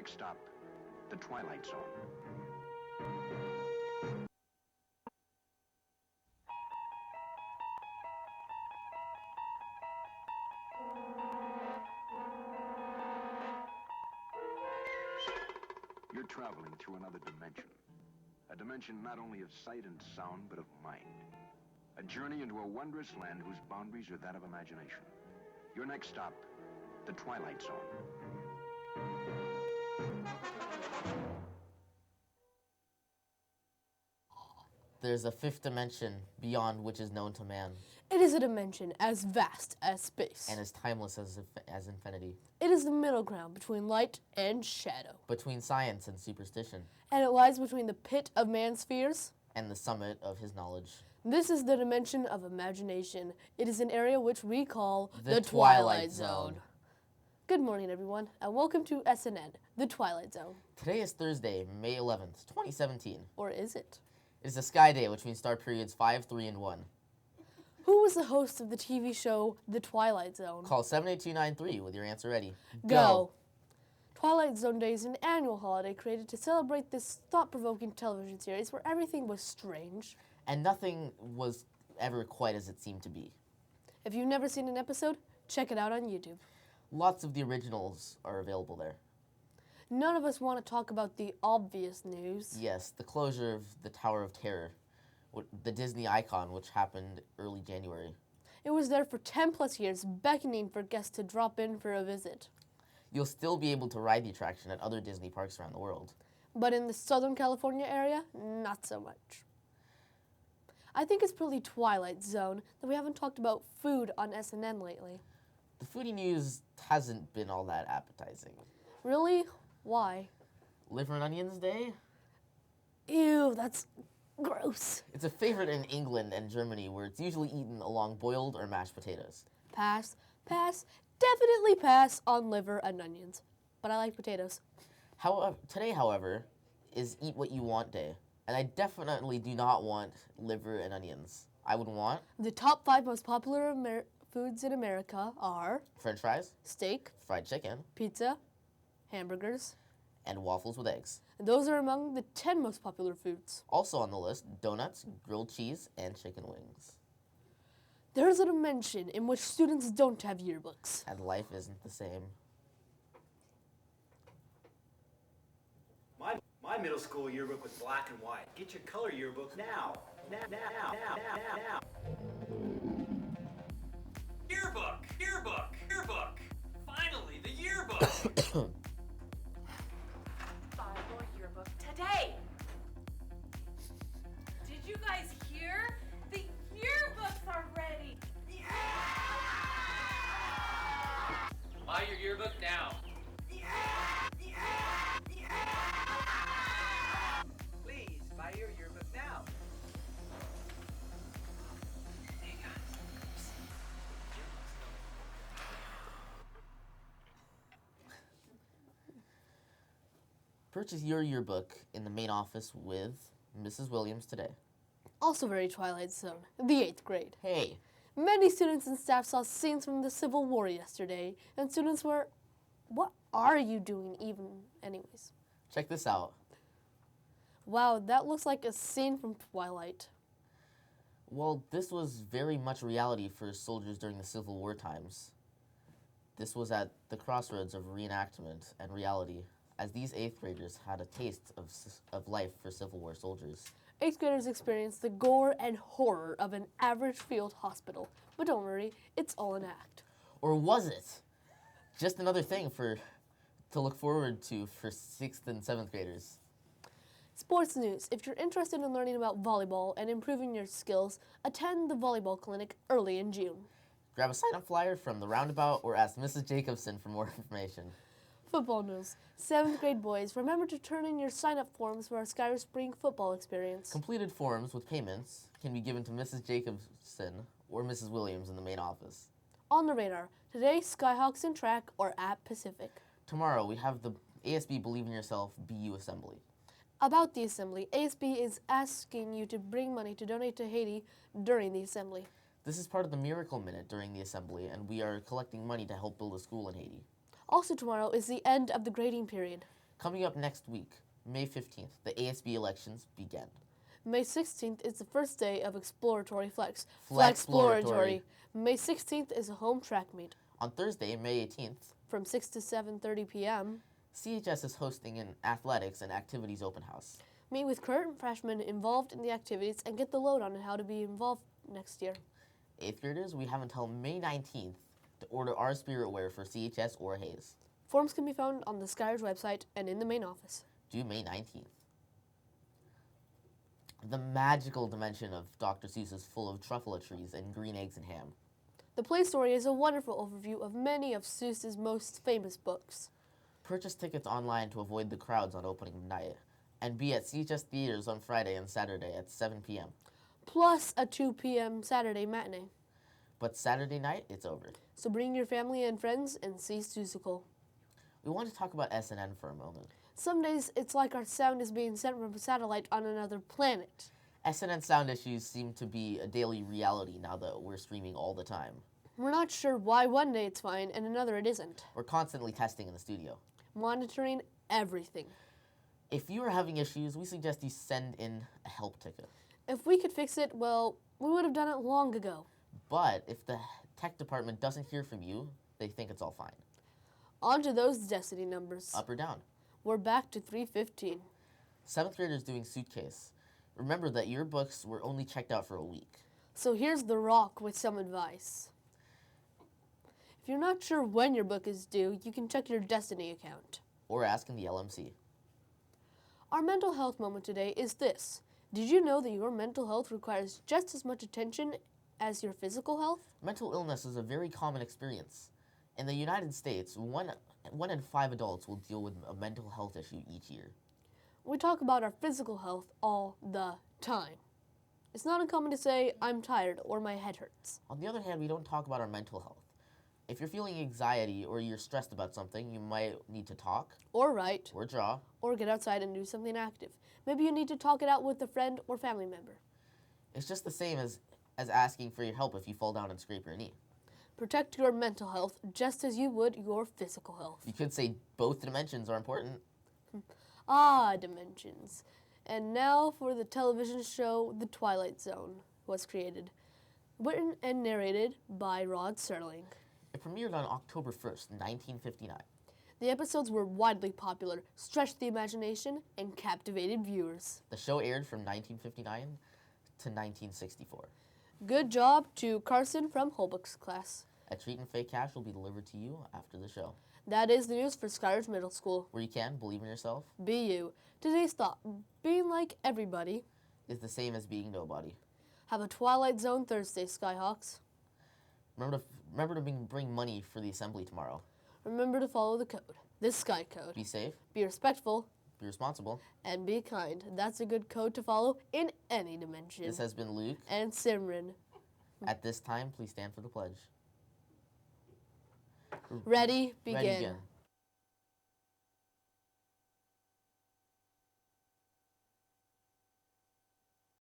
Next stop, the Twilight Zone. You're traveling through another dimension. A dimension not only of sight and sound, but of mind. A journey into a wondrous land whose boundaries are that of imagination. Your next stop, the Twilight Zone. There's a fifth dimension beyond which is known to man, It is a dimension as vast as space. and as timeless as infinity, It is the middle ground between light and shadow. between science and superstition, And it lies between the pit of man's fears. and the summit of his knowledge. This is the dimension of imagination. It is an area which we call The Twilight Zone. Good morning, everyone, and welcome to S.N.N, the Twilight Zone. Today is Thursday, May 11th, 2017. Or is it? It is a sky day, which means start periods 5, 3, and 1. Who was the host of the TV show The Twilight Zone? Call 78293 with your answer ready. Go! Twilight Zone Day is an annual holiday created to celebrate this thought-provoking television series where everything was strange. And nothing was ever quite as it seemed to be. If you've never seen an episode, check it out on YouTube. Lots of the originals are available there. None of us want to talk about the obvious news. Yes, the closure of the Tower of Terror, the Disney icon, which happened early January. It was there for 10 plus years, beckoning for guests to drop in for a visit. You'll still be able to ride the attraction at other Disney parks around the world. But in the Southern California area, not so much. I think it's pretty Twilight Zone that we haven't talked about food on S&N lately. The foodie news hasn't been all that appetizing. Really? Why? Liver and Onions Day? Ew, that's gross. It's a favorite in England and Germany, where it's usually eaten along boiled or mashed potatoes. Pass, definitely pass on liver and onions. But I like potatoes. Today, however, is Eat What You Want Day, and I definitely do not want liver and onions. I would want The top 5 most popular foods in America are French fries, steak, fried chicken, pizza, hamburgers. and waffles with eggs. Those are among the 10 most popular foods. Also on the list, donuts, grilled cheese, and chicken wings. There is a dimension in which students don't have yearbooks. And life isn't the same. My middle school yearbook was black and white. Get your color yearbook now. Now. Yearbook. Finally, the yearbook. Buy your yearbook today. Did you guys hear? The yearbooks are ready. Buy your yearbook now. Please buy your yearbook now. Hey guys. Purchase your yearbook in the main office with Mrs. Williams today. Also very Twilight Zone, the 8th grade. Hey, Many students and staff saw scenes from the Civil War yesterday, and students were, what are you doing even anyways? check this out. Wow, that looks like a scene from Twilight. Well, this was very much reality for soldiers during the Civil War times. This was at the crossroads of reenactment and reality, as these 8th graders had a taste of life for Civil War soldiers. 8th graders experienced the gore and horror of an average field hospital. But don't worry, it's all an act. Or was it? Just another thing to look forward to for 6th and 7th graders. Sports news. If you're interested in learning about volleyball and improving your skills, attend the volleyball clinic early in June. Grab a sign-up flyer from the roundabout or ask Mrs. Jacobson for more information. Football news. 7th grade boys, remember to turn in your sign-up forms for our Skyridge Spring football experience. Completed forms with payments can be given to Mrs. Jacobson or Mrs. Williams in the main office. On the radar, today Skyhawks in track or at Pacific. Tomorrow, we have the ASB Believe in Yourself BU Assembly. About the assembly, ASB is asking you to bring money to donate to Haiti during the assembly. This is part of the Miracle Minute during the assembly, and we are collecting money to help build a school in Haiti. Also tomorrow is the end of the grading period. Coming up next week, May 15th, the ASB elections begin. May 16th is the first day of Exploratory Flex. Flexploratory. May 16th is a home track meet. On Thursday, May 18th, From 6 to 7:30 p.m., CHS is hosting an athletics and activities open house. meet with current freshmen involved in the activities and get the load on how to be involved next year. 8th graders, we have until May 19th to order our spirit wear for CHS or Hayes. Forms can be found on the Skyridge website and in the main office. Due May 19th. The magical dimension of Dr. Seuss is full of truffle trees and green eggs and ham. The Play Story is a wonderful overview of many of Seuss's most famous books. Purchase tickets online to avoid the crowds on opening night, and be at CHS Theaters on Friday and Saturday at 7 p.m. Plus a 2 p.m. Saturday matinee. But Saturday night, it's over. So bring your family and friends and see Seussical. We want to talk about S.N.N. for a moment. Some days it's like our sound is being sent from a satellite on another planet. S.N.N. sound issues seem to be a daily reality now that we're streaming all the time. We're not sure why one day it's fine and another it isn't. We're constantly testing in the studio. Monitoring everything. If you are having issues, we suggest you send in a help ticket. If we could fix it, well, we would have done it long ago. But if the tech department doesn't hear from you, they think it's all fine. On to those destiny numbers. Up or down. We're back to 315. 7th graders doing suitcase. Remember that your books were only checked out for a week. So here's The Rock with some advice. If you're not sure when your book is due, you can check your Destiny account. Or ask in the LMC. Our mental health moment today is this. Did you know that your mental health requires just as much attention as your physical health? Mental illness is a very common experience. In the United States, one in 5 adults will deal with a mental health issue each year. We talk about our physical health all the time. It's not uncommon to say, I'm tired or my head hurts. On the other hand, we don't talk about our mental health. If you're feeling anxiety or you're stressed about something, you might need to talk, Or write, or draw. or get outside and do something active. Maybe you need to talk it out with a friend or family member. It's just the same as asking for your help if you fall down and scrape your knee. Protect your mental health just as you would your physical health. You could say both dimensions are important. Ah, dimensions. And now for the television show The Twilight Zone was created. Written and narrated by Rod Serling. It premiered on October 1st, 1959. The episodes were widely popular, stretched the imagination, and captivated viewers. The show aired from 1959 to 1964. Good job to Carson from Holbrook's class. A treat and fake cash will be delivered to you after the show. That is the news for Skyridge Middle School. Where you can believe in yourself Be you. Today's thought, being like everybody. is the same as being nobody. Have a Twilight Zone Thursday, Skyhawks. Remember to bring money for the assembly tomorrow. Remember to follow the code, the Sky Code. Be safe, Be respectful, be responsible. and be kind. That's a good code to follow in any dimension. This has been Luke. And Simran. At this time, please stand for the pledge. Ready, begin. Ready, begin.